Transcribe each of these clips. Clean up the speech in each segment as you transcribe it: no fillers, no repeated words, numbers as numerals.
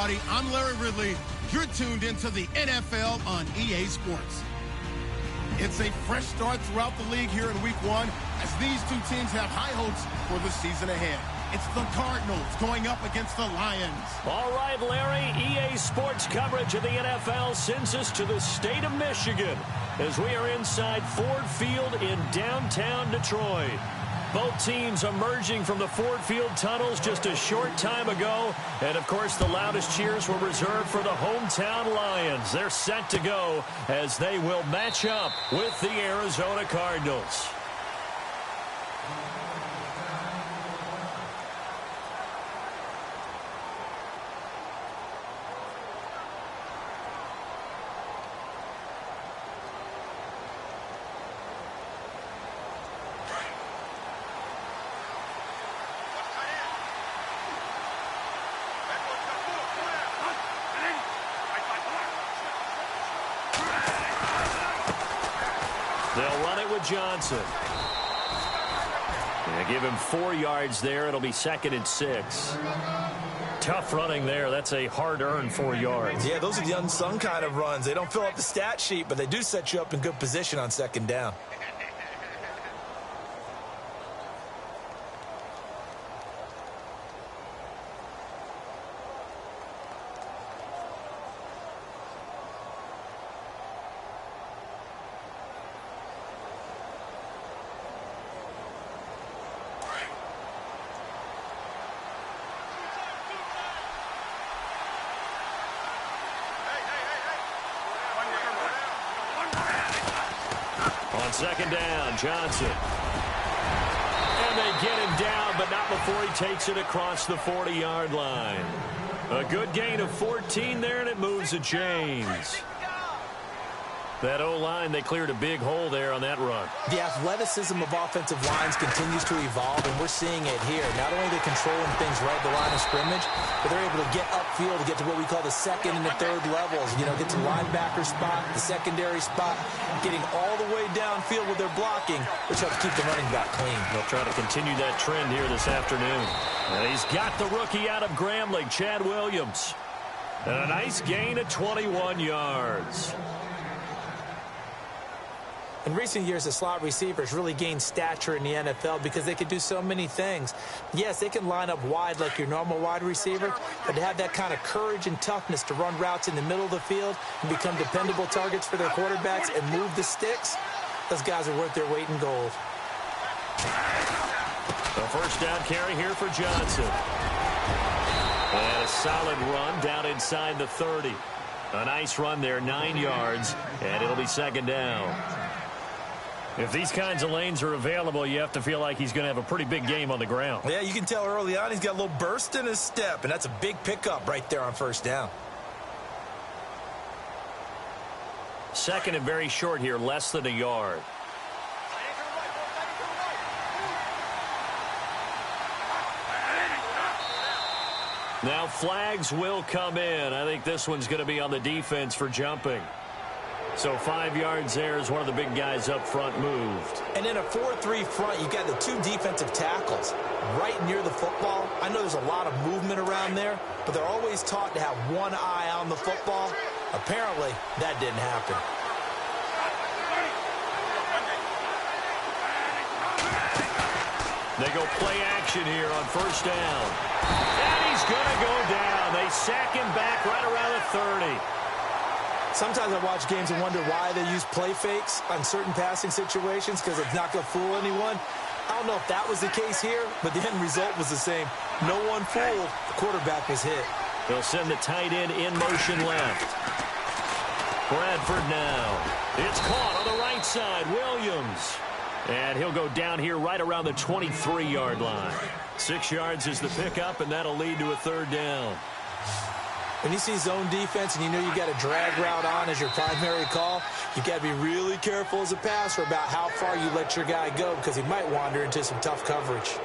everybody. I'm Larry Ridley. You're tuned into the NFL on EA Sports. It's a fresh start throughout the league here in Week 1 as these two teams have high hopes for the season ahead. It's the Cardinals going up against the Lions. All right, Larry, EA Sports coverage of the NFL sends us to the state of Michigan as we are inside Ford Field in downtown Detroit. Both teams emerging from the Ford Field tunnels just a short time ago. And, of course, the loudest cheers were reserved for the hometown Lions. They're set to go as they will match up with the Arizona Cardinals. They'll run it with Johnson. Yeah, give him 4 yards there. It'll be 2nd and 6. Tough running there. That's a hard-earned 4 yards. Yeah, those are the unsung kind of runs. They don't fill up the stat sheet, but they do set you up in good position on 2nd down. On 2nd down, Johnson. And they get him down, but not before he takes it across the 40-yard line. A good gain of 14 there, and it moves to James. That O-line, they cleared a big hole there on that run. The athleticism of offensive lines continues to evolve, and we're seeing it here. Not only are they controlling things right at the line of scrimmage, but they're able to get upfield to get to what we call the 2nd and the 3rd levels. You know, get to the linebacker spot, the secondary spot, getting all the way downfield with their blocking, which helps keep the running back clean. They'll try to continue that trend here this afternoon. And he's got the rookie out of Grambling, Chad Williams. And a nice gain of 21 yards. In recent years, the slot receivers really gained stature in the NFL because they can do so many things. Yes, they can line up wide like your normal wide receiver, but to have that kind of courage and toughness to run routes in the middle of the field and become dependable targets for their quarterbacks and move the sticks, those guys are worth their weight in gold. A first down carry here for Johnson. And a solid run down inside the 30. A nice run there, 9 yards, and it'll be 2nd down. If these kinds of lanes are available, you have to feel like he's going to have a pretty big game on the ground. Yeah, you can tell early on he's got a little burst in his step, and that's a big pickup right there on 1st down. 2nd and very short here, less than a yard. Now flags will come in. I think this one's going to be on the defense for jumping. So 5 yards there as one of the big guys up front moved. And in a 4-3 front, you've got the 2 defensive tackles right near the football. I know there's a lot of movement around there, but they're always taught to have one eye on the football. Apparently, that didn't happen. They go play action here on 1st down. And he's going to go down. They sack him back right around the 30. Sometimes I watch games and wonder why they use play fakes on certain passing situations because it's not going to fool anyone. I don't know if that was the case here, but the end result was the same. No one fooled. The quarterback was hit. They'll send the tight end in motion left. Bradford now. It's caught on the right side. Williams. And he'll go down here right around the 23-yard line. 6 yards is the pickup, and that'll lead to a 3rd down. When you see zone defense and you know you got a drag route on as your primary call, you've got to be really careful as a passer about how far you let your guy go because he might wander into some tough coverage.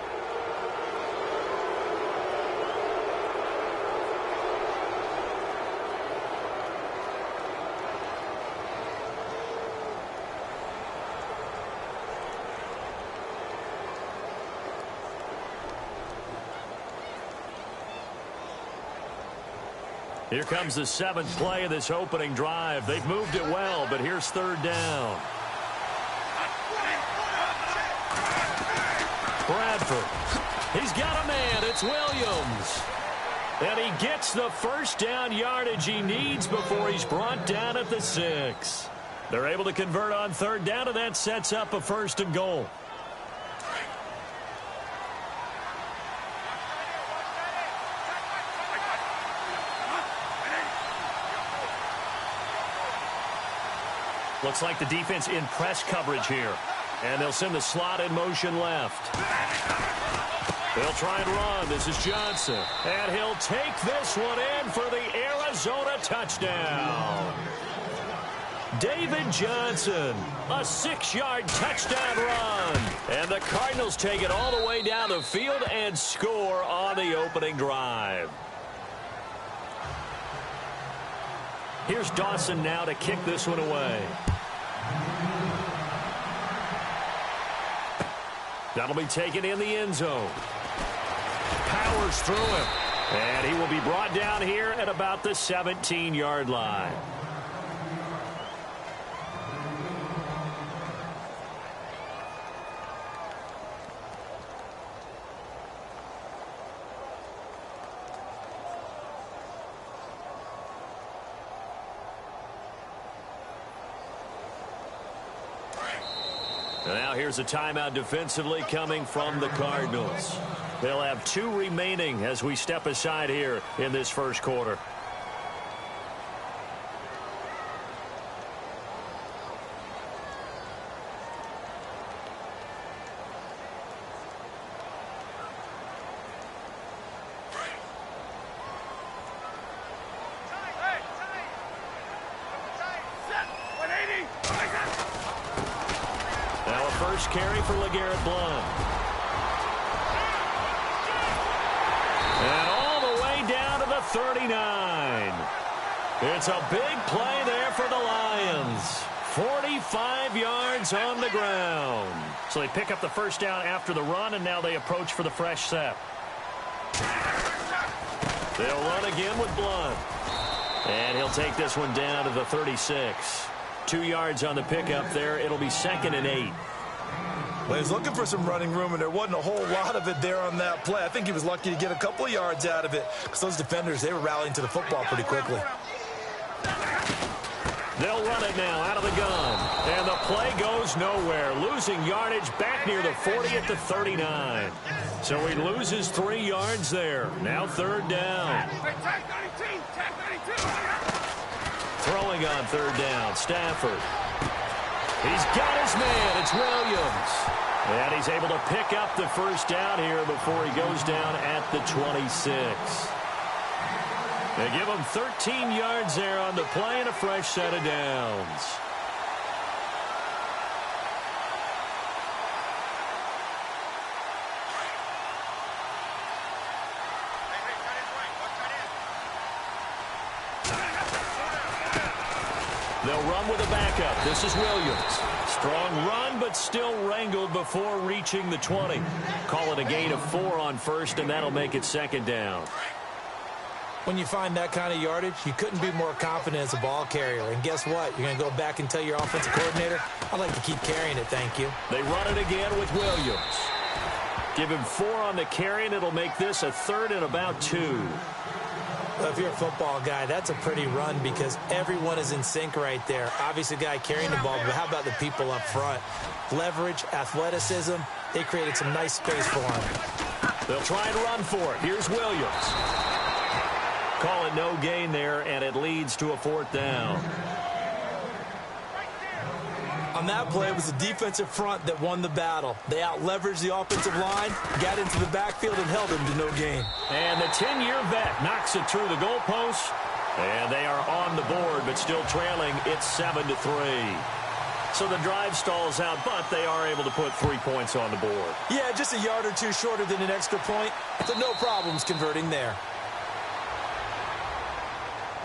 Here comes the 7th play of this opening drive. They've moved it well, but here's 3rd down. Bradford. He's got a man. It's Williams. And he gets the first down yardage he needs before he's brought down at the 6. They're able to convert on 3rd down, and that sets up a 1st and goal. Looks like the defense in press coverage here. And they'll send the slot in motion left. They'll try and run. This is Johnson. And he'll take this one in for the Arizona touchdown. David Johnson, a 6-yard touchdown run. And the Cardinals take it all the way down the field and score on the opening drive. Here's Dawson now to kick this one away. That'll be taken in the end zone. Powers through him. And he will be brought down here at about the 17-yard line. Now here's a timeout defensively coming from the Cardinals. They'll have 2 remaining as we step aside here in this first quarter. Carry for LeGarrette Blount. And all the way down to the 39. It's a big play there for the Lions. 45 yards on the ground. So they pick up the first down after the run, and now they approach for the fresh set. They'll run again with Blount. And he'll take this one down to the 36. 2 yards on the pickup there. It'll be 2nd and 8. Well, he was looking for some running room, and there wasn't a whole lot of it there on that play. I think he was lucky to get a couple of yards out of it because those defenders, they were rallying to the football pretty quickly. They'll run it now out of the gun. And the play goes nowhere. Losing yardage back near the 40 at the 39. So he loses 3 yards there. Now 3rd down. Throwing on 3rd down, Stafford. He's got his man. It's Williams. And he's able to pick up the first down here before he goes down at the 26. They give him 13 yards there on the play and a fresh set of downs. They'll run with a backup. This is Williams. Strong run, but still wrangled before reaching the 20. Call it a gain of 4 on 1st, and that'll make it 2nd down. When you find that kind of yardage, you couldn't be more confident as a ball carrier. And guess what? You're going to go back and tell your offensive coordinator, I'd like to keep carrying it, thank you. They run it again with Williams. Give him 4 on the carry, and it'll make this a 3rd and about 2. Well, if you're a football guy, that's a pretty run because everyone is in sync right there. Obviously, the guy carrying the ball, but how about the people up front? Leverage, athleticism, they created some nice space for him. They'll try and run for it. Here's Williams. Call it no gain there, and it leads to a 4th down. On that play, it was the defensive front that won the battle. They out-leveraged the offensive line, got into the backfield, and held him to no gain. And the 10-year vet knocks it through the goalpost. And they are on the board, but still trailing. It's 7-3. So the drive stalls out, but they are able to put 3 points on the board. Yeah, just a yard or two shorter than an extra point, so no problems converting there.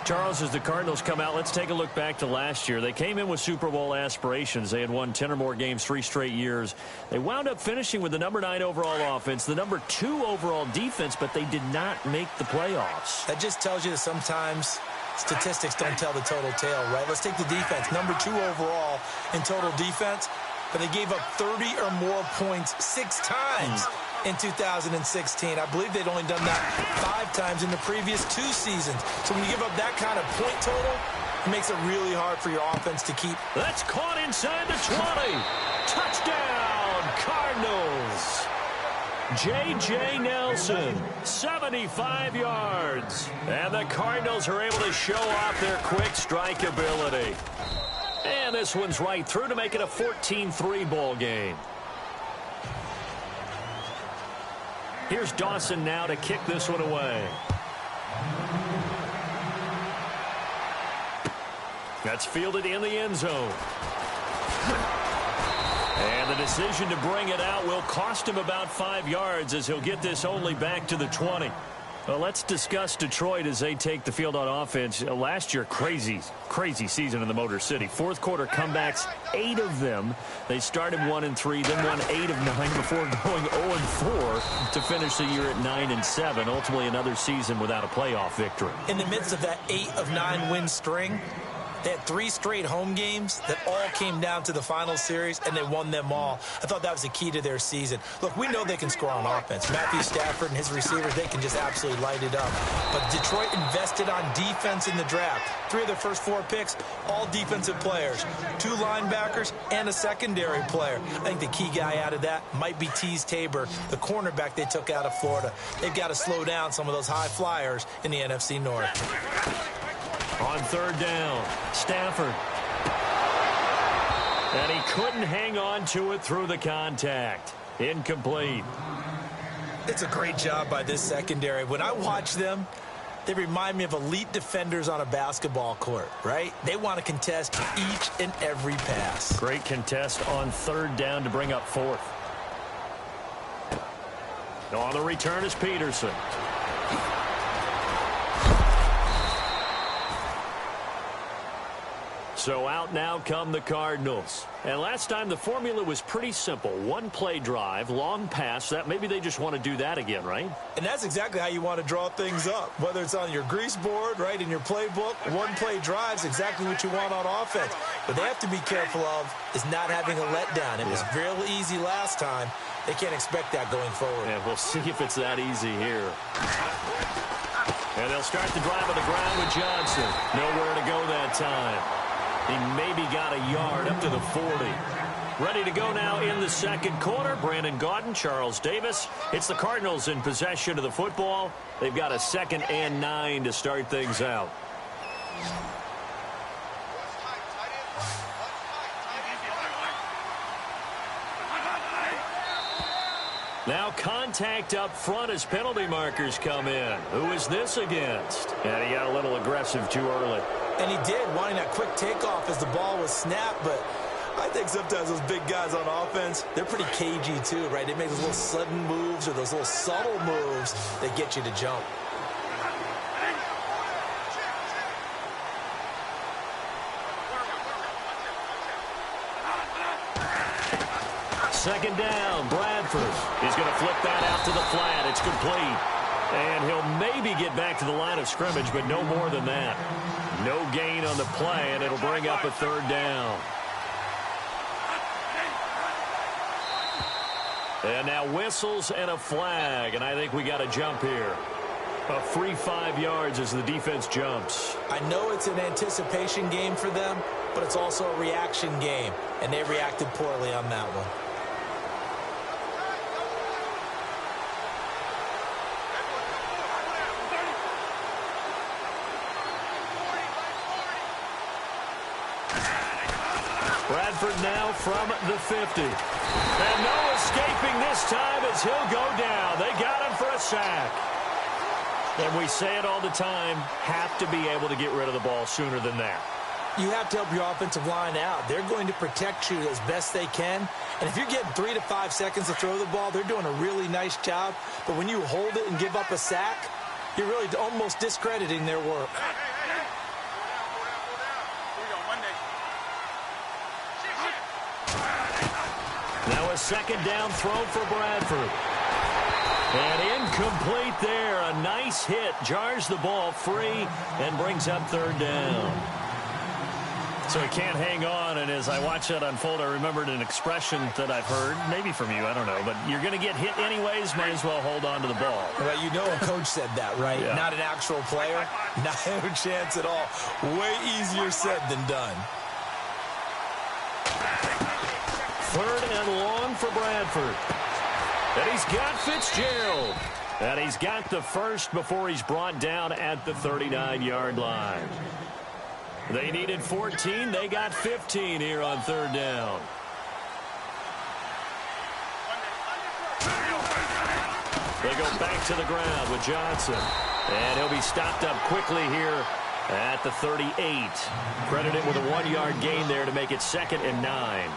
Charles, as the Cardinals come out, let's take a look back to last year. They came in with Super Bowl aspirations. They had won 10 or more games 3 straight years. They wound up finishing with the number 9 overall offense, the number 2 overall defense, but they did not make the playoffs. That just tells you that sometimes statistics don't tell the total tale, right? Let's take the defense. Number 2 overall in total defense, but they gave up 30 or more points 6 times in 2016. I believe they'd only done that 5 times in the previous 2 seasons. So when you give up that kind of point total, it makes it really hard for your offense to keep. That's caught inside the 20. Touchdown, Cardinals. J.J. Nelson, 75 yards. And the Cardinals are able to show off their quick strike ability. And this one's right through to make it a 14-3 ball game. Here's Dawson now to kick this one away. That's fielded in the end zone. And the decision to bring it out will cost him about 5 yards as he'll get this only back to the 20. Well, let's discuss Detroit as they take the field on offense. Last year, crazy season in the Motor City. Fourth quarter comebacks, 8 of them. They started 1-3, then won 8 of 9 before going 0-4 to finish the year at 9-7. Ultimately, another season without a playoff victory. In the midst of that 8 of 9 win string, they had 3 straight home games that all came down to the final series, and they won them all. I thought that was the key to their season. Look, we know they can score on offense. Matthew Stafford and his receivers, they can just absolutely light it up. But Detroit invested on defense in the draft. 3 of their first 4 picks, all defensive players. 2 linebackers and a secondary player. I think the key guy out of that might be Teez Tabor, the cornerback they took out of Florida. They've got to slow down some of those high flyers in the NFC North. On third down, Stafford. And he couldn't hang on to it through the contact. Incomplete. It's a great job by this secondary. When I watch them, they remind me of elite defenders on a basketball court, right? They want to contest each and every pass. Great contest on third down to bring up 4th. On the return is Peterson. So out now come the Cardinals. And last time the formula was pretty simple. 1 play drive, long pass. That maybe they just want to do that again, right? And that's exactly how you want to draw things up. Whether it's on your grease board, right, in your playbook, 1 play drive is exactly what you want on offense. What they have to be careful of is not having a letdown. It was real easy last time. They can't expect that going forward. And we'll see if it's that easy here. And they'll start the drive on the ground with Johnson. Nowhere to go that time. He maybe got a yard up to the 40. Ready to go now in the second quarter. Brandon Gaudin, Charles Davis. It's the Cardinals in possession of the football. They've got a 2nd and 9 to start things out. Now contact up front as penalty markers come in. Who is this against? And he got a little aggressive too early. And he did, wanting that quick takeoff as the ball was snapped. But I think sometimes those big guys on offense, they're pretty cagey too, right? They make those little sudden moves or those little subtle moves that get you to jump. Second down, Bradford. He's going to flip that out to the flat. It's complete. And he'll maybe get back to the line of scrimmage, but no more than that. No gain on the play, and it'll bring up a 3rd down. And now whistles and a flag, and I think we got a jump here. A free 5 yards as the defense jumps. I know it's an anticipation game for them, but it's also a reaction game, and they reacted poorly on that one. Bradford now from the 50. And no escaping this time as he'll go down. They got him for a sack. And we say it all the time, have to be able to get rid of the ball sooner than that. You have to help your offensive line out. They're going to protect you as best they can. And if you're getting 3 to 5 seconds to throw the ball, they're doing a really nice job. But when you hold it and give up a sack, you're really almost discrediting their work. Now a second down throw for Bradford. And incomplete there. A nice hit. Jars the ball free and brings up third down. So he can't hang on, and as I watch that unfold, I remembered an expression that I've heard, maybe from you, I don't know, but you're going to get hit anyways, might as well hold on to the ball. Well, you know a coach said that, right? Yeah. Not an actual player. Not a chance at all. Way easier said than done. Third and long for Bradford. And he's got Fitzgerald. And he's got the first before he's brought down at the 39-yard line. They needed 14. They got 15 here on third down. They go back to the ground with Johnson. And he'll be stopped up quickly here at the 38. Credited with a 1-yard gain there to make it 2nd and 9.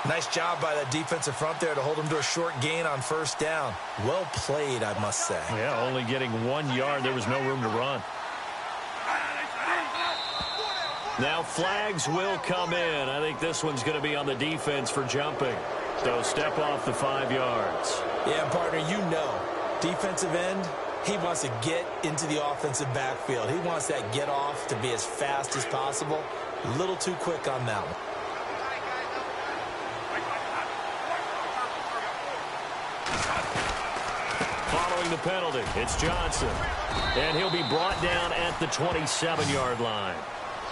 Nice job by that defensive front there to hold him to a short gain on first down. Well played, I must say. Yeah, only getting 1 yard. There was no room to run. Now flags will come in. I think this one's going to be on the defense for jumping. So step off the 5 yards. Yeah, partner, you know, defensive end, he wants to get into the offensive backfield. He wants that get off to be as fast as possible. A little too quick on that one. Following the penalty, it's Johnson. And he'll be brought down at the 27-yard line.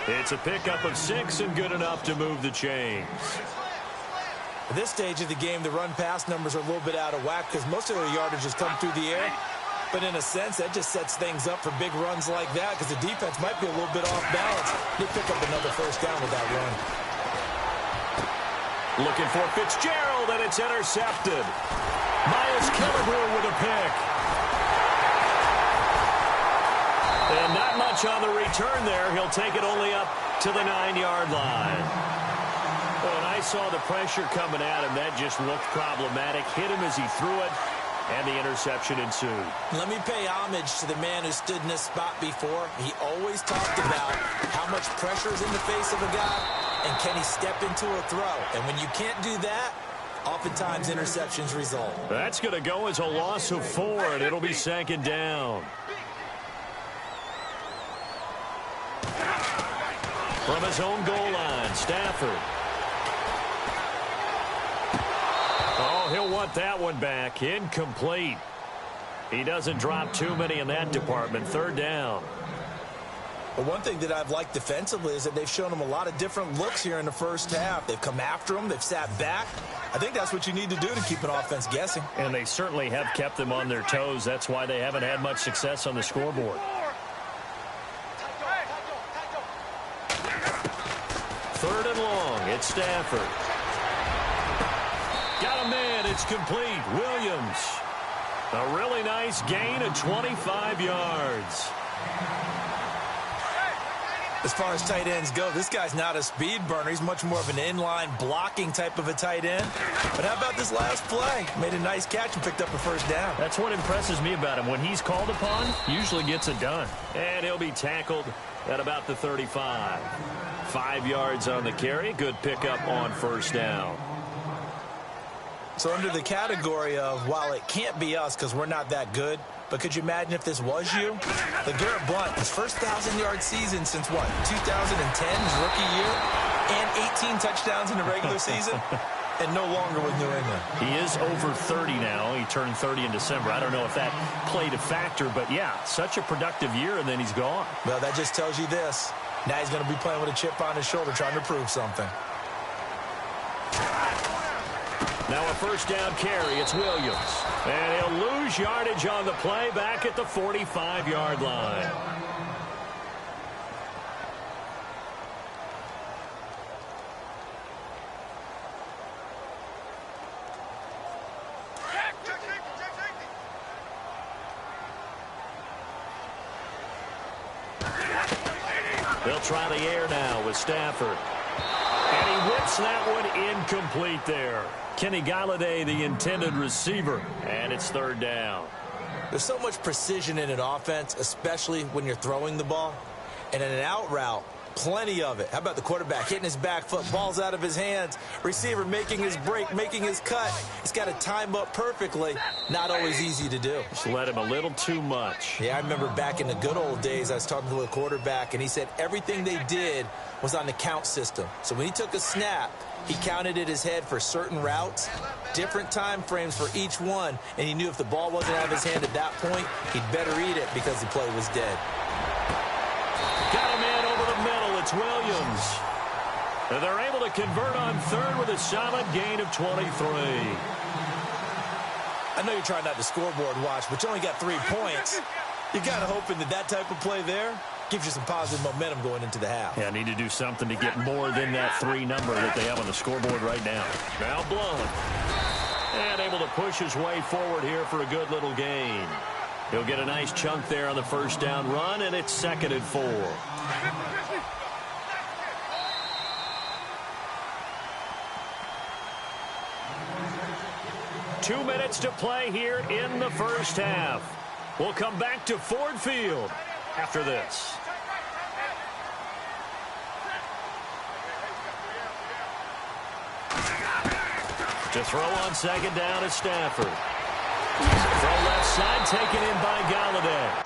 It's a pickup of 6 and good enough to move the chains. At this stage of the game, the run-pass numbers are a little bit out of whack because most of their yardage has come through the air. But in a sense, that just sets things up for big runs like that because the defense might be a little bit off balance. They pick up another first down with that run. Looking for Fitzgerald, and it's intercepted. Miles Killebrew with a pick. And not much on the return there. He'll take it only up to the 9-yard line. When I saw the pressure coming at him, that just looked problematic. Hit him as he threw it, and the interception ensued. Let me pay homage to the man who stood in this spot before. He always talked about how much pressure is in the face of a guy, and can he step into a throw. And when you can't do that, oftentimes interceptions result. That's going to go as a loss of 4, and it'll be 2nd down. From his own goal line, Stafford. Oh, he'll want that one back. Incomplete. He doesn't drop too many in that department. 3rd down. Well, one thing that I've liked defensively is that they've shown him a lot of different looks here in the first half. They've come after him. They've sat back. I think that's what you need to do to keep an offense guessing. And they certainly have kept them on their toes. That's why they haven't had much success on the scoreboard. 3rd and long. It's Stafford. Got a man. It's complete. Williams. A really nice gain of 25 yards. As far as tight ends go, this guy's not a speed burner. He's much more of an inline blocking type of a tight end. But how about this last play? Made a nice catch and picked up a first down. That's what impresses me about him. When he's called upon, usually gets it done. And he'll be tackled at about the 35. 5 yards on the carry. Good pickup on first down. So under the category of, while it can't be us because we're not that good, but could you imagine if this was you? The Garrett Blount, his first 1,000-yard season since what, 2010, his rookie year, and 18 touchdowns in the regular season, and no longer with New England. He is over 30 now. He turned 30 in December. I don't know if that played a factor, but yeah, such a productive year, and then he's gone. Well, that just tells you this. Now he's going to be playing with a chip on his shoulder trying to prove something. Now a first down carry. It's Williams. And he'll lose yardage on the play back at the 45-yard line. They'll try the air now with Stafford. And he whips that one incomplete there. Kenny Galladay, the intended receiver, and it's 3rd down. There's so much precision in an offense, especially when you're throwing the ball. And in an out route, Plenty of it. How about the quarterback hitting his back foot, balls out of his hands, receiver making his break, making his cut. He's got to time up perfectly. Not always easy to do. Just let him a little too much. Yeah, I remember back in the good old days, I was talking to a quarterback, and he said everything they did was on the count system. So when he took a snap, he counted in his head for certain routes, different time frames for each one, and he knew if the ball wasn't out of his hand at that point, he'd better eat it because the play was dead. Got him in over the middle. It's Williams. And they're able to convert on third with a solid gain of 23. I know you're trying not to scoreboard watch, but you only got 3 points. You got to hope that type of play there gives you some positive momentum going into the half. Yeah, need to do something to get more than that 3 number that they have on the scoreboard right now. Now Blount. And able to push his way forward here for a good little gain. He'll get a nice chunk there on the first down run, and it's 2nd and 4. Two minutes to play here in the first half. We'll come back to Ford Field after this. To throw on 2nd down is Stafford. Throw left side, taken in by Galladay.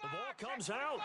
The ball comes out.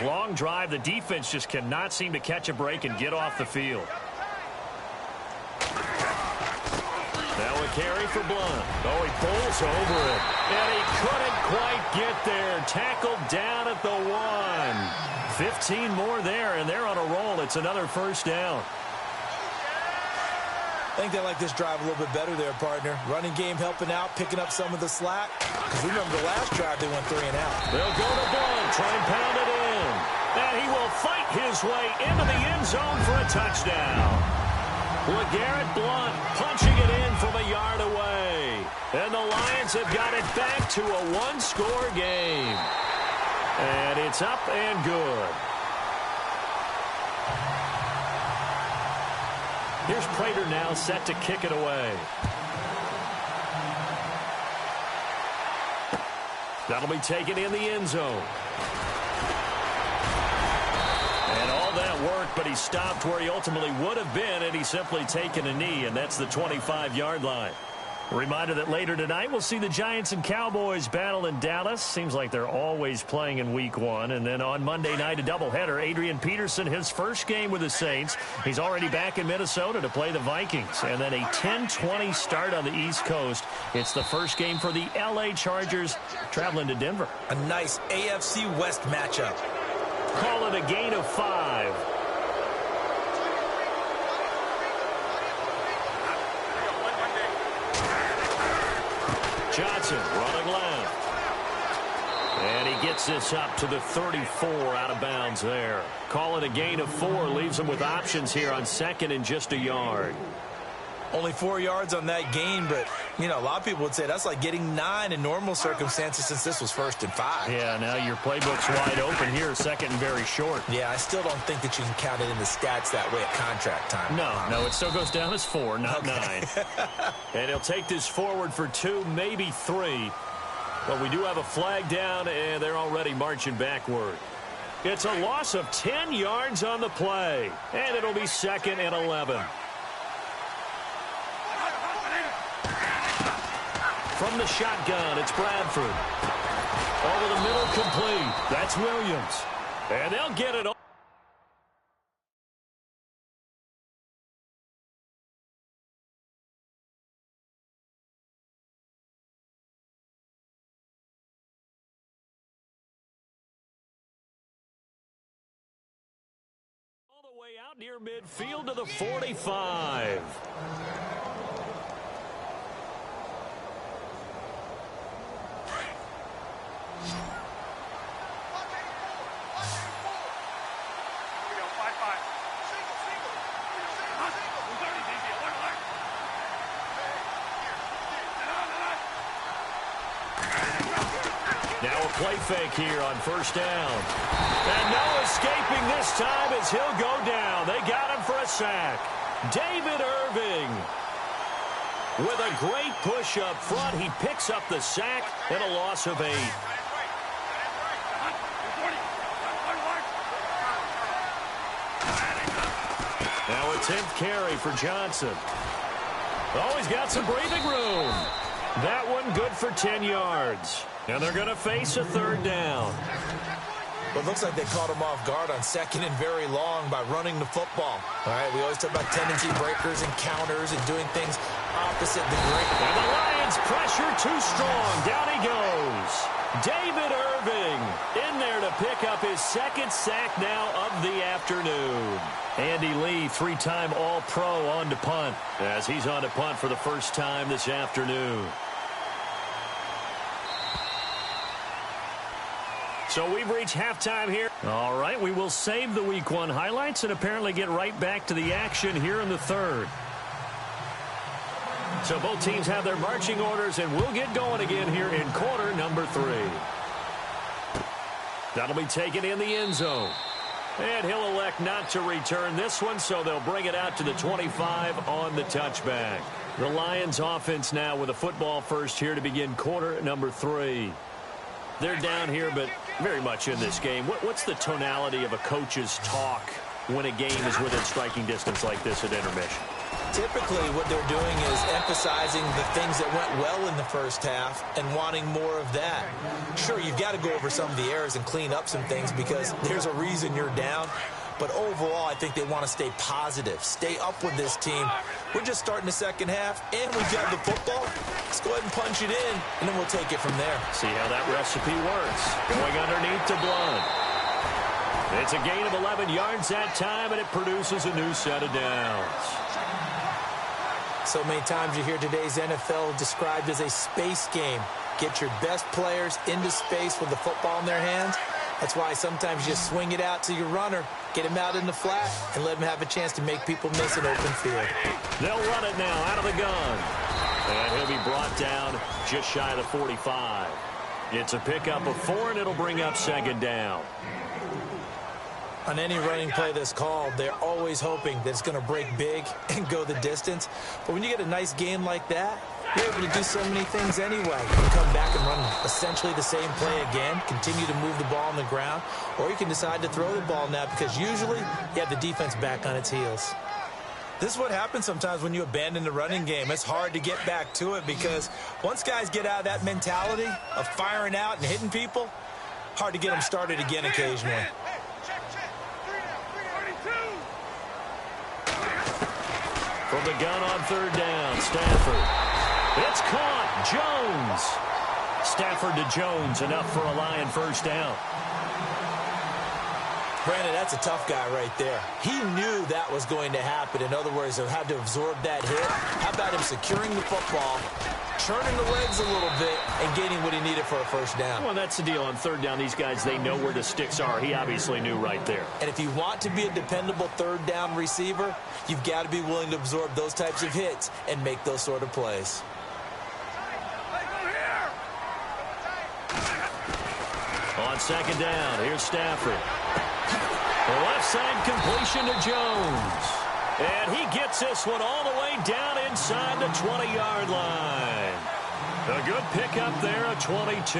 Long drive. The defense just cannot seem to catch a break and get off the field. Now a carry for Blunt. Oh, he pulls over it. And he couldn't quite get there. Tackled down at the 1. 15 more there, and they're on a roll. It's another first down. I think they like this drive a little bit better there, partner. Running game helping out, picking up some of the slack. Because remember the last drive they went 3 and out. They'll go to Blunt, try and pound it in. And he will fight his way into the end zone for a touchdown. LeGarrette Blunt punching it in from a yard away. And the Lions have got it back to a one-score game. And it's up and good. Here's Prater now set to kick it away. That'll be taken in the end zone. And all that worked, but he stopped where he ultimately would have been, and he's simply taken a knee, and that's the 25-yard line. A reminder that later tonight we'll see the Giants and Cowboys battle in Dallas. Seems like they're always playing in Week 1. And then on Monday night, a doubleheader. Adrian Peterson, his first game with the Saints. He's already back in Minnesota to play the Vikings. And then a 10-20 start on the East Coast. It's the first game for the L.A. Chargers traveling to Denver. A nice AFC West matchup. Call it a gain of 5. Johnson running left. And he gets this up to the 34 out of bounds there. Call it a gain of 4. Leaves him with options here on second and just a yard. Only 4 yards on that gain, but, you know, a lot of people would say that's like getting 9 in normal circumstances since this was 1st and 5. Yeah, now your playbook's wide open here, second and very short. Yeah, I still don't think that you can count it in the stats that way at contract time. No, it still goes down as 4, not 9. And he'll take this forward for 2, maybe 3. But we do have a flag down, and they're already marching backward. It's a loss of 10 yards on the play, and it'll be second and 11. From the shotgun, it's Bradford. Over the middle, complete. That's Williams. And they'll get it all the way out near midfield to the 45. Now a play fake here on first down. And no escaping this time as he'll go down. They got him for a sack. David Irving with a great push up front. He picks up the sack and a loss of 8. Now a 10th carry for Johnson. Oh, he's got some breathing room. That one good for 10 yards. And they're going to face a third down. But it looks like they caught him off guard on second and very long by running the football. All right, we always talk about tendency breakers and counters and doing things opposite the grain. And the Lions pressure too strong. Down he goes. David Irving in there to pick up his second sack now of the afternoon. Andy Lee, 3-time All-Pro on to punt as he's on to punt for the first time this afternoon. So we've reached halftime here. All right, we will save the Week 1 highlights and apparently get right back to the action here in the third. So both teams have their marching orders, and we'll get going again here in quarter number 3. That'll be taken in the end zone. And he'll elect not to return this one, so they'll bring it out to the 25 on the touchback. The Lions offense now with a football first here to begin quarter number 3. They're down here, but very much in this game. What's the tonality of a coach's talk when a game is within striking distance like this at intermission? Typically, what they're doing is emphasizing the things that went well in the first half and wanting more of that. Sure, you've got to go over some of the errors and clean up some things because there's a reason you're down. But overall, I think they want to stay positive, stay up with this team. We're just starting the second half, and we've got the football. Let's go ahead and punch it in, and then we'll take it from there. See how that recipe works. Going underneath to Blunt. It's a gain of 11 yards that time, and it produces a new set of downs. So many times you hear today's NFL described as a space game. Get your best players into space with the football in their hands. That's why sometimes you just swing it out to your runner, get him out in the flat, and let him have a chance to make people miss an open field. They'll run it now out of the gun. And he'll be brought down just shy of the 45. It's a pickup of 4, and it'll bring up second down. On any running play that's called, they're always hoping that it's going to break big and go the distance. But when you get a nice game like that, you're able to do so many things anyway. You can come back and run essentially the same play again, continue to move the ball on the ground, or you can decide to throw the ball now because usually you have the defense back on its heels. This is what happens sometimes when you abandon the running game. It's hard to get back to it because once guys get out of that mentality of firing out and hitting people, hard to get them started again occasionally. From the gun on third down, Stafford. It's caught. Jones. Stafford to Jones, enough for a Lion first down. Brandon, that's a tough guy right there. He knew that was going to happen. In other words, he'll have to absorb that hit. How about him securing the football, turning the legs a little bit, and getting what he needed for a first down? Well, that's the deal. On third down, these guys, they know where the sticks are. He obviously knew right there. And if you want to be a dependable third down receiver, you've got to be willing to absorb those types of hits and make those sort of plays. On second down, here's Stafford. The left side completion to Jones. And he gets this one all the way down inside the 20-yard line. A good pickup there at 22.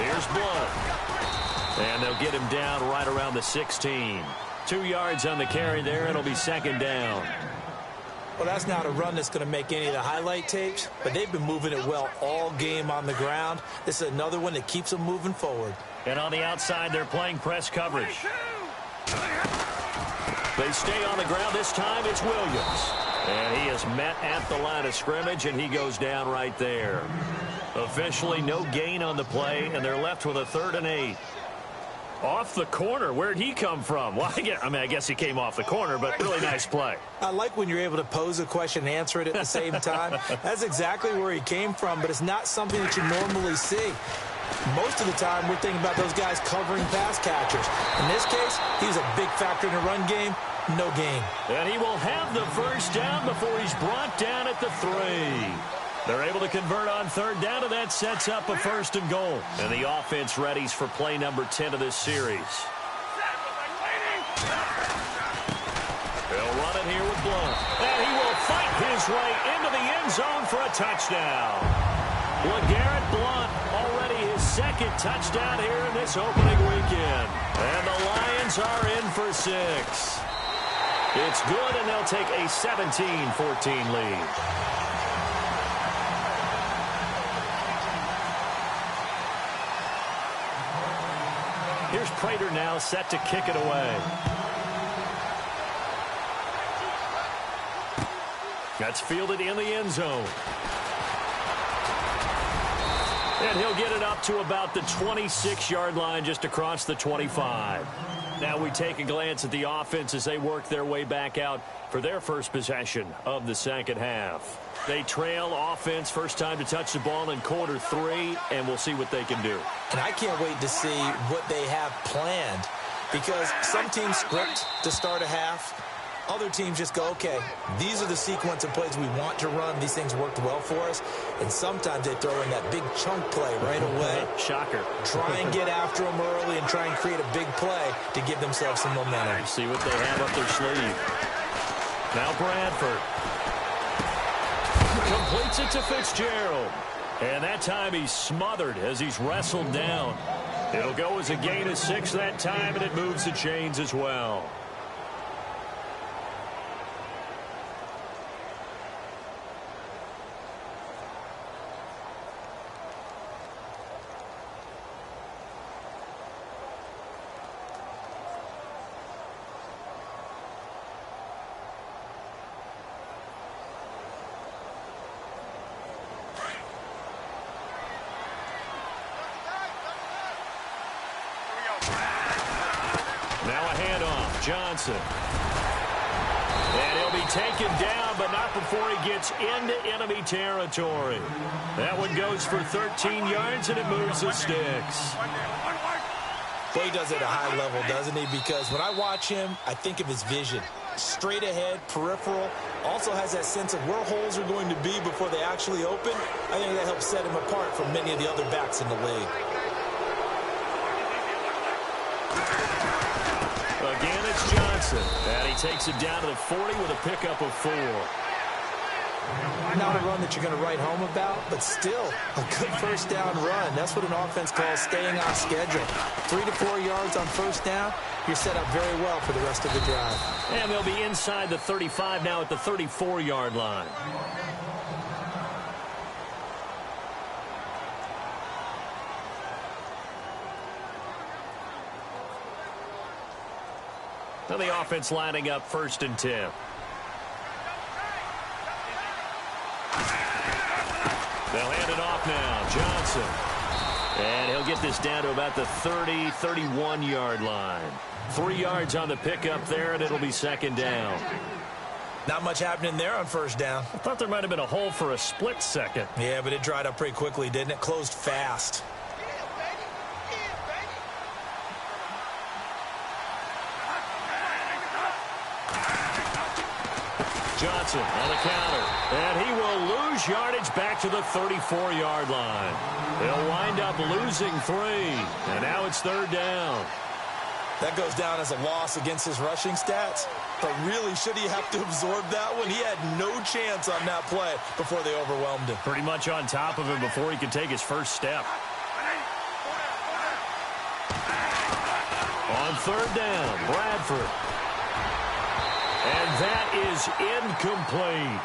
Here's Blunt. And they'll get him down right around the 16. 2 yards on the carry there. It'll be second down. Well, that's not a run that's going to make any of the highlight tapes, but they've been moving it well all game on the ground. This is another one that keeps them moving forward. And on the outside, they're playing press coverage. They stay on the ground. This time it's Williams. And he is met at the line of scrimmage, and he goes down right there. Officially no gain on the play, and they're left with a 3rd and 8. Off the corner. Where'd he come from? Well, I guess he came off the corner, but really nice play. I like when you're able to pose a question and answer it at the same time. That's exactly where he came from, but it's not something that you normally see. Most of the time, we're thinking about those guys covering pass catchers. In this case, he was a big factor in the run game. No gain. And he will have the first down before he's brought down at the 3. They're able to convert on third down, and that sets up a 1st and goal. And the offense readies for play number 10 of this series. They'll run it here with Blunt. And he will fight his way into the end zone for a touchdown. LeGarrette Blunt, already his 2nd touchdown here in this opening weekend. And the Lions are in for 6. It's good, and they'll take a 17-14 lead. Here's Prater now set to kick it away. That's fielded in the end zone. And he'll get it up to about the 26-yard line, just across the 25. Now we take a glance at the offense as they work their way back out for their first possession of the second half. They trail offense, first time to touch the ball in quarter 3, and we'll see what they can do. And I can't wait to see what they have planned, because some teams script to start a half. Other teams just go, okay, these are the sequence of plays we want to run. These things worked well for us. And sometimes they throw in that big chunk play right away. Shocker. Try and get after them early and try and create a big play to give themselves some momentum. See what they have up their sleeve. Now Bradford completes it to Fitzgerald. And that time he's smothered as he's wrestled down. It'll go as a gain of 6 that time, and it moves the chains as well. Johnson. And he'll be taken down, but not before he gets into enemy territory. That one goes for 13 yards, and it moves the sticks. Well, he does it at a high level, doesn't he? Because when I watch him, I think of his vision. Straight ahead, peripheral. Also has that sense of where holes are going to be before they actually open. I think that helps set him apart from many of the other backs in the league. Again, it's Johnson. And he takes it down to the 40 with a pickup of 4. Not a run that you're going to write home about, but still a good first down run. That's what an offense calls staying on schedule. 3 to 4 yards on first down, you're set up very well for the rest of the drive. And they'll be inside the 35 now at the 34-yard line. Now the offense lining up 1st and 10. They'll hand it off now. Johnson. And he'll get this down to about the 30, 31-yard line. 3 yards on the pickup there, and it'll be 2nd down. Not much happening there on first down. I thought there might have been a hole for a split second. Yeah, but it dried up pretty quickly, didn't it? Closed fast. Johnson on the counter, and he will lose yardage back to the 34-yard line. He'll wind up losing 3, and now it's 3rd down. That goes down as a loss against his rushing stats, but really, should he have to absorb that one? He had no chance on that play before they overwhelmed him. Pretty much on top of him before he could take his first step. On 3rd down, Bradford. And that is incomplete.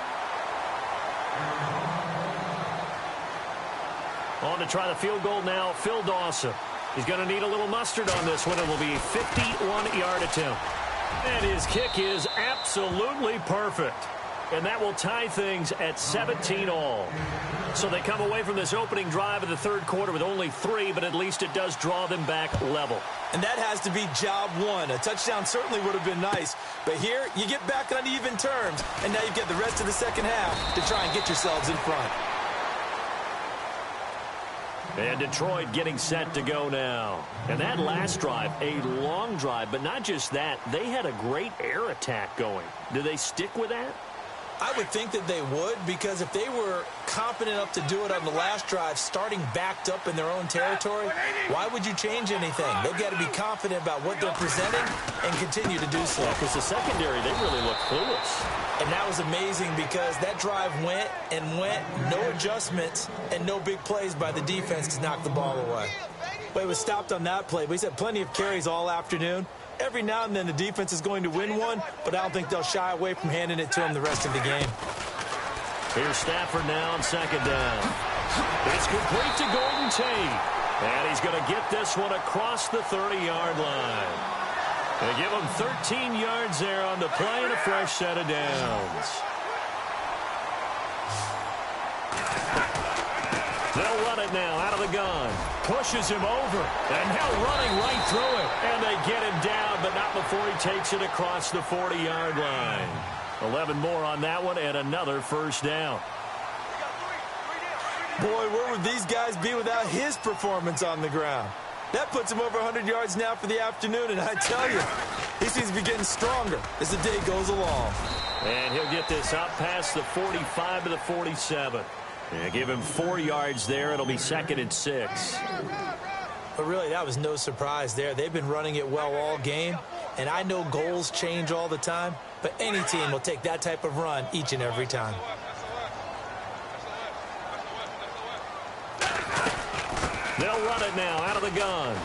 On to try the field goal now, Phil Dawson. He's going to need a little mustard on this one. It will be a 51-yard attempt. And his kick is absolutely perfect. And that will tie things at 17 all. So they come away from this opening drive of the 3rd quarter with only 3, but at least it does draw them back level. And that has to be job 1. A touchdown certainly would have been nice. But here, you get back on even terms, and now you get the rest of the second half to try and get yourselves in front. And Detroit getting set to go now. And that last drive, a long drive, but not just that. They had a great air attack going. Do they stick with that? I would think that they would, because if they were competent enough to do it on the last drive, starting backed up in their own territory, why would you change anything? They've got to be confident about what they're presenting and continue to do so. Because the secondary, they really look clueless. And that was amazing because that drive went and went, no adjustments, and no big plays by the defense to knock the ball away. But it was stopped on that play. But he's had plenty of carries all afternoon. Every now and then the defense is going to win one, but I don't think they'll shy away from handing it to him the rest of the game. Here's Stafford now on 2nd down. It's complete to Golden Tate. And he's going to get this one across the 30-yard line. They give him 13 yards there on the play and a fresh set of downs. They'll run it now out of the gun. Pushes him over. And now running right through it. And they get him down, but not before he takes it across the 40-yard line. 11 more on that one and another first down. Boy, where would these guys be without his performance on the ground? That puts him over 100 yards now for the afternoon, and I tell you, he seems to be getting stronger as the day goes along. And he'll get this up past the 45 to the 47. Yeah, give him 4 yards there. It'll be 2nd and 6. But really, that was no surprise there. They've been running it well all game, and I know goals change all the time, but any team will take that type of run each and every time. They'll run it now out of the gun.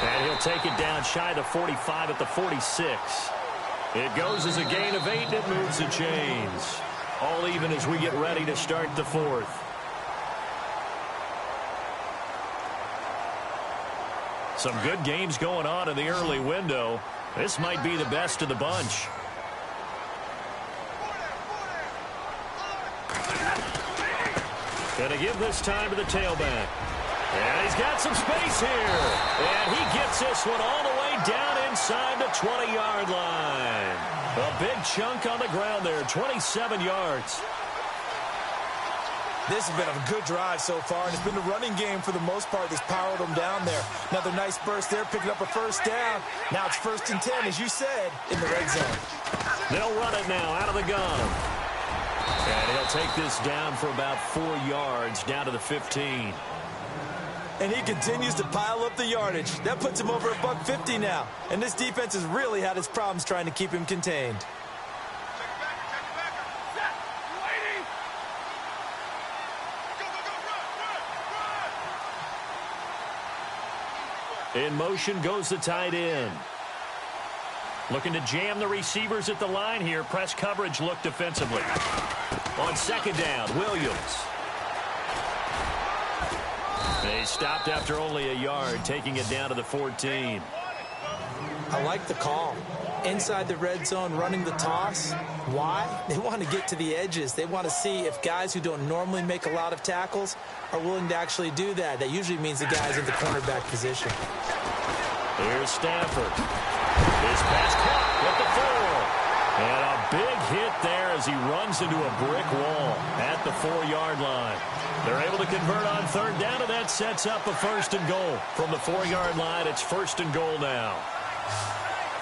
And he'll take it down shy of the 45 at the 46. It goes as a gain of 8, and it moves the chains. All even as we get ready to start the fourth. Some good games going on in the early window. This might be the best of the bunch. Going to give this time to the tailback. And he's got some space here. And he gets this one all the way down inside the 20-yard line. A big chunk on the ground there, 27 yards. This has been a good drive so far, and it's been the running game for the most part that's powered them down there. Another nice burst there, picking up a first down. Now it's 1st and 10, as you said, in the red zone. They'll run it now out of the gun. And he'll take this down for about 4 yards, down to the 15. And he continues to pile up the yardage. That puts him over $150 now. And this defense has really had its problems trying to keep him contained. In motion goes the tight end. Looking to jam the receivers at the line here. Press coverage look defensively. On 2nd down, Williams. They stopped after only a yard, taking it down to the 14. I like the call. Inside the red zone, running the toss. Why? They want to get to the edges. They want to see if guys who don't normally make a lot of tackles are willing to actually do that. That usually means the guys in the cornerback position. Here's Stafford. His pass caught with the 4. And a big hit there as he runs into a brick wall at the 4-yard line. They're able to convert on 3rd down, and that sets up a 1st and goal. From the 4-yard line, it's 1st and goal now.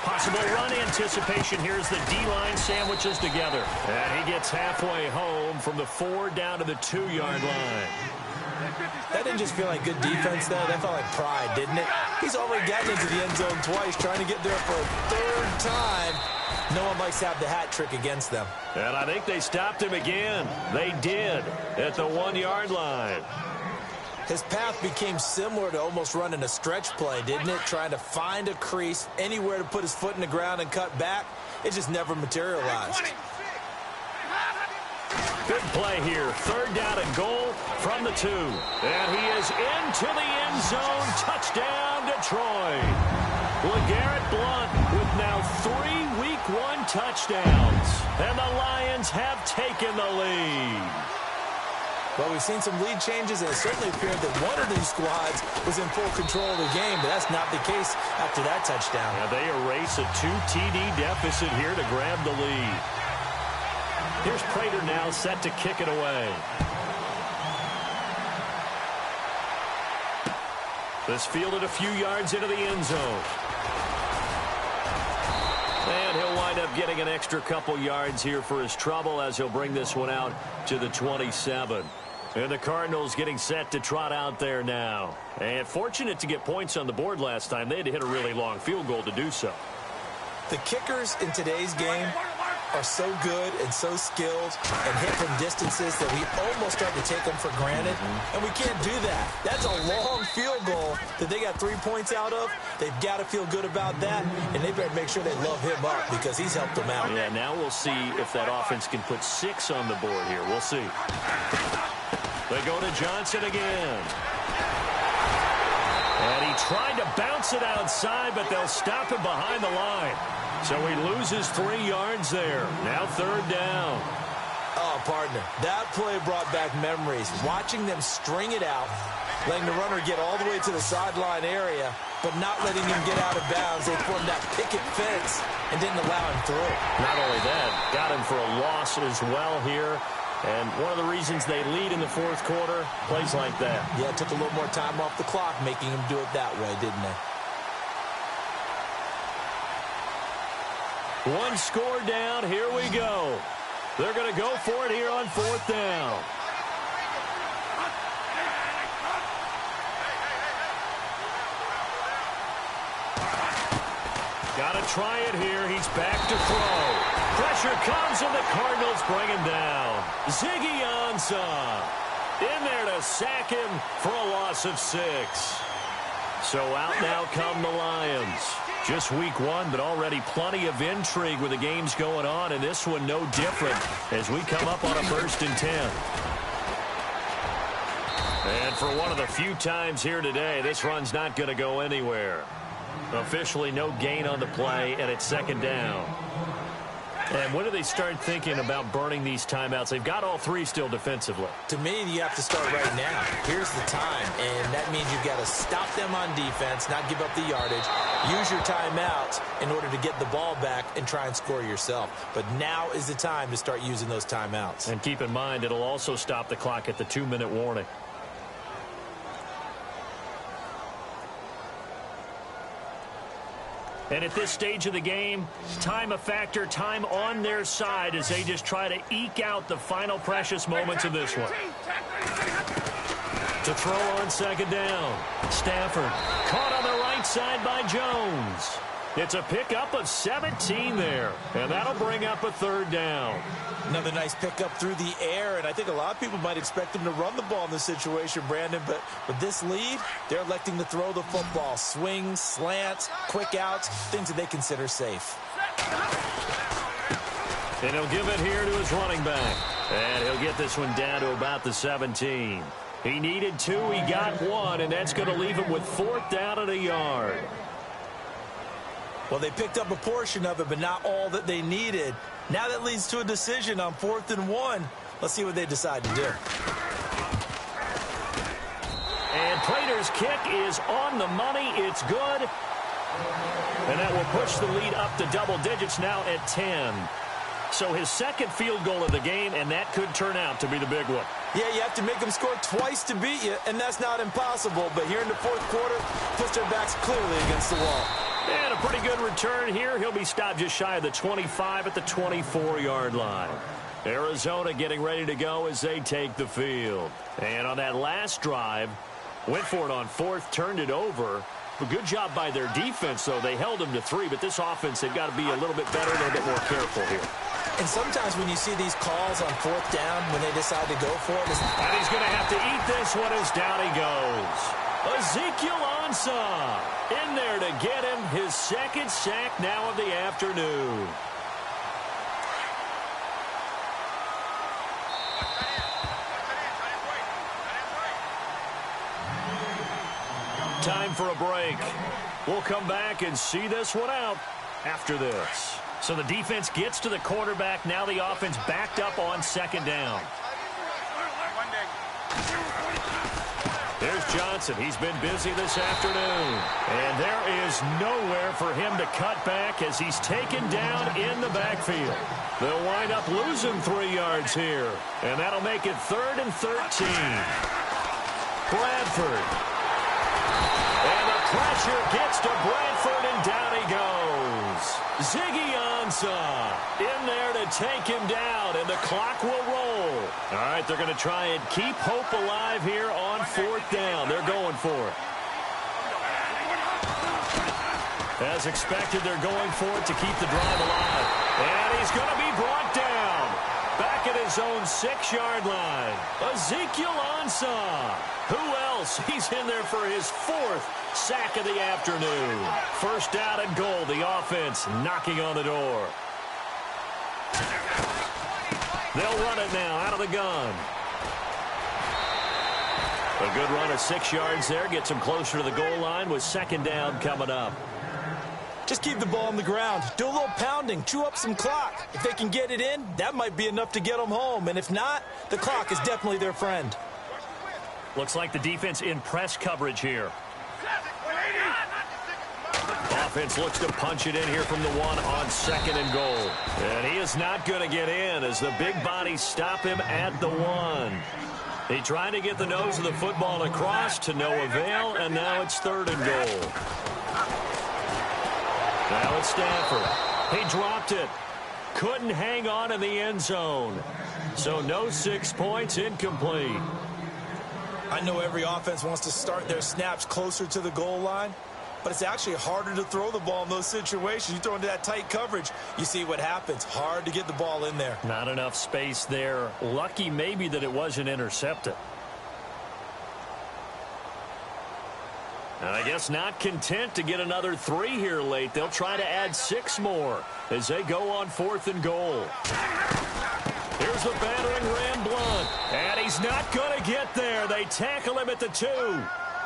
Possible run anticipation. Here's the D-line sandwiches together. And he gets halfway home from the 4 down to the 2-yard line. That didn't just feel like good defense, though. That felt like pride, didn't it? He's already gotten into the end zone twice, trying to get there for a 3rd time. No one likes to have the hat trick against them. And I think they stopped him again. They did at the 1-yard line. His path became similar to almost running a stretch play, didn't it? Trying to find a crease, anywhere to put his foot in the ground and cut back. It just never materialized. Good play here. 3rd down and goal from the 2. And he is into the end zone. Touchdown, Detroit. LeGarrette Blount with now 3 Week 1 touchdowns. And the Lions have taken the lead. Well, we've seen some lead changes, and it certainly appeared that one of these squads was in full control of the game, but that's not the case after that touchdown. Now they erase a 2 TD deficit here to grab the lead. Here's Prater now set to kick it away. This fielded a few yards into the end zone. And he'll wind up getting an extra couple yards here for his trouble as he'll bring this one out to the 27. And the Cardinals getting set to trot out there now. And fortunate to get points on the board last time. They had to hit a really long field goal to do so. The kickers in today's game are so good and so skilled and hit from distances that we almost start to take them for granted. And we can't do that. That's a long field goal that they got 3 points out of. They've got to feel good about that, and they better make sure they love him up because he's helped them out. Yeah, now we'll see if that offense can put 6 on the board here. We'll see. They go to Johnson again. And he tried to bounce it outside, but they'll stop him behind the line. So he loses 3 yards there. Now 3rd down. Oh, partner, that play brought back memories. Watching them string it out, letting the runner get all the way to the sideline area, but not letting him get out of bounds. They formed that picket fence and didn't allow him through. Not only that, got him for a loss as well here. And one of the reasons they lead in the 4th quarter, plays like that. Yeah, it took a little more time off the clock, making him do it that way, didn't they? 1 score down. Here we go. They're going to go for it here on 4th down. Got to try it here. He's back to throw. Pressure comes, and the Cardinals bring him down. Ziggy Ansah. in there to sack him for a loss of 6. So out now come the Lions. Just week 1, but already plenty of intrigue with the games going on, and this one no different as we come up on a 1st and 10. And for one of the few times here today, this run's not going to go anywhere. Officially no gain on the play, and it's 2nd down. And when do they start thinking about burning these timeouts? They've got all 3 still defensively. To me, you have to start right now. Here's the time, and that means you've got to stop them on defense, not give up the yardage, use your timeouts in order to get the ball back and try and score yourself. But now is the time to start using those timeouts. And keep in mind, it'll also stop the clock at the 2-minute warning. And at this stage of the game, time a factor, time on their side as they just try to eke out the final precious moments of this one. To throw on 2nd down. Stafford caught on the right side by Jones. It's a pickup of 17 there, and that'll bring up a 3rd down. Another nice pickup through the air, and I think a lot of people might expect him to run the ball in this situation, Brandon, but with this lead, they're electing to throw the football. Swings, slants, quick outs, things that they consider safe. And he'll give it here to his running back. And he'll get this one down to about the 17. He needed 2, he got 1, and that's going to leave him with 4th down and a yard. Well, they picked up a portion of it, but not all that they needed. Now that leads to a decision on 4th and 1. Let's see what they decide to do. And Prater's kick is on the money. It's good. And that will push the lead up to double digits now at 10. So his 2nd field goal of the game, and that could turn out to be the big one. Yeah, you have to make them score twice to beat you, and that's not impossible. But here in the 4th quarter, puts their backs clearly against the wall. And a pretty good return here. He'll be stopped just shy of the 25 at the 24-yard line. Arizona getting ready to go as they take the field. And on that last drive, went for it on 4th, turned it over. A good job by their defense, though. They held them to 3, but this offense, they've got to be a little bit better, a little bit more careful here. And sometimes when you see these calls on 4th down, when they decide to go for it. And he's going to have to eat this one as down he goes. Ezekiel Ansah in there to get him his 2nd sack now of the afternoon. Time for a break. We'll come back and see this one out after this. So the defense gets to the quarterback. Now the offense backed up on 2nd down. There's Johnson. He's been busy this afternoon. And there is nowhere for him to cut back as he's taken down in the backfield. They'll wind up losing 3 yards here. And that'll make it 3rd and 13. Bradford. And the pressure gets to Bradford, and down he goes. Ziggy Ansah in there to take him down, and the clock will roll. All right, they're going to try and keep hope alive here on 4th down. They're going for it. As expected, they're going for it to keep the drive alive. And he's going to be brought down. Back at his own 6-yard line. Ezekiel Ansah. Who else? He's in there for his 4th sack of the afternoon. 1st down and goal. The offense knocking on the door. They'll run it now out of the gun. A good run of 6 yards there. Gets him closer to the goal line with 2nd down coming up. Just keep the ball on the ground. Do a little pounding. Chew up some clock. If they can get it in, that might be enough to get them home. And if not, the clock is definitely their friend. Looks like the defense in press coverage here. Offense looks to punch it in here from the 1 on 2nd and goal. And he is not going to get in as the big bodies stop him at the 1. He tried to get the nose of the football across to no avail, and now it's 3rd and goal. Now it's Stafford. He dropped it. Couldn't hang on in the end zone. So no 6 points, incomplete. I know every offense wants to start their snaps closer to the goal line, but it's actually harder to throw the ball in those situations. You throw into that tight coverage, you see what happens. Hard to get the ball in there. Not enough space there. Lucky maybe that it wasn't intercepted. I guess not content to get another 3 here late. They'll try to add 6 more as they go on 4th and goal. Here's the battering Ram Blunt. And he's not going to get there. They tackle him at the 2.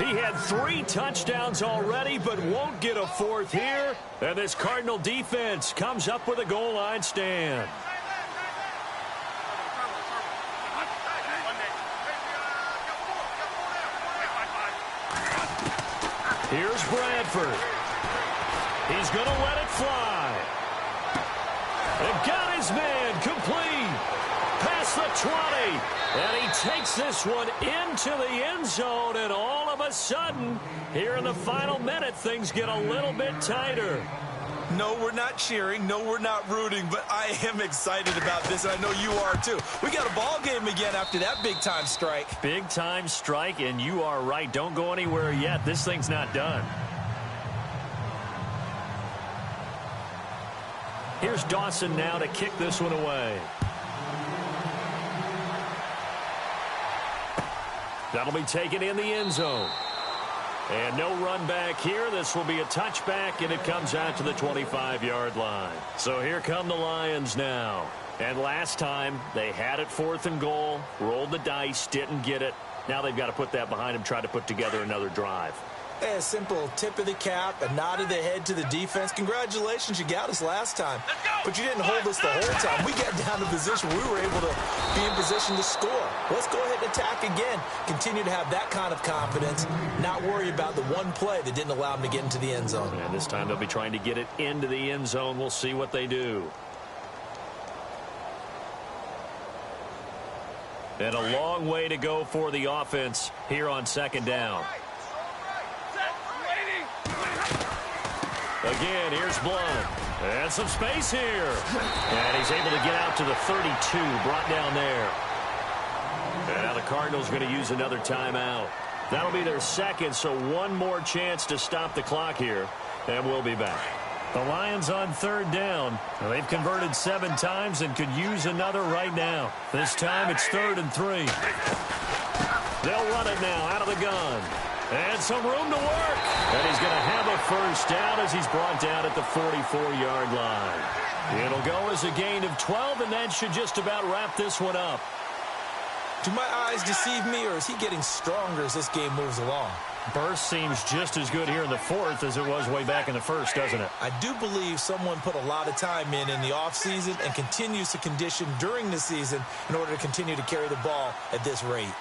He had 3 touchdowns already, but won't get a 4th here. And this Cardinal defense comes up with a goal line stand. Here's Bradford. He's going to let it fly. And got his man complete. Past the 20. And he takes this one into the end zone. And all of a sudden, here in the final minute, things get a little bit tighter. No, we're not cheering. No, we're not rooting. But I am excited about this, and I know you are too. We got a ball game again after that big-time strike. Big-time strike, and you are right. Don't go anywhere yet. This thing's not done. Here's Dawson now to kick this one away. That'll be taken in the end zone. And no run back here. This will be a touchback, and it comes out to the 25-yard line. So here come the Lions now. And last time, they had it 4th and goal, rolled the dice, didn't get it. Now they've got to put that behind them, try to put together another drive. A simple tip of the cap, a nod of the head to the defense. Congratulations, you got us last time. But you didn't hold us the whole time. We got down to position. We were able to be in position to score. Let's go ahead and attack again. Continue to have that kind of confidence. Not worry about the one play that didn't allow them to get into the end zone. And this time they'll be trying to get it into the end zone. We'll see what they do. And a long way to go for the offense here on 2nd down. Again, here's Blunt. And some space here. And he's able to get out to the 32, brought down there. And now the Cardinals going to use another timeout. That'll be their 2nd, so one more chance to stop the clock here. And we'll be back. The Lions on 3rd down. They've converted 7 times and could use another right now. This time it's 3rd and 3. They'll run it now out of the gun. And some room to work. And he's going to have a 1st down as he's brought down at the 44-yard line. It'll go as a gain of 12, and that should just about wrap this one up. Do my eyes deceive me, or is he getting stronger as this game moves along? Burst seems just as good here in the 4th as it was way back in the 1st, doesn't it? I do believe someone put a lot of time in the offseason and continues to condition during the season in order to continue to carry the ball at this rate.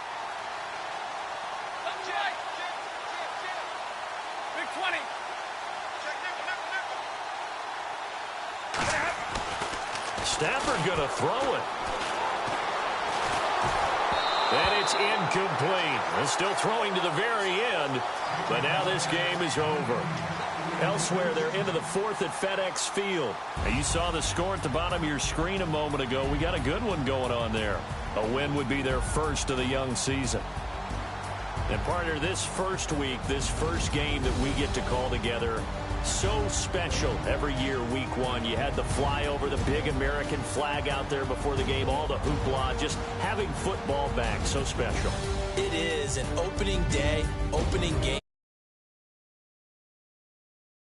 Stafford going to throw it. And it's incomplete. They're still throwing to the very end, but now this game is over. Elsewhere, they're into the 4th at FedEx Field. Now, you saw the score at the bottom of your screen a moment ago. We got a good one going on there. A win would be their 1st of the young season. And partner, this first week, this first game that we get to call together, so special every year, week 1. You had the flyover, the big American flag out there before the game, all the hoopla, just having football back, so special. It is an opening day, opening game.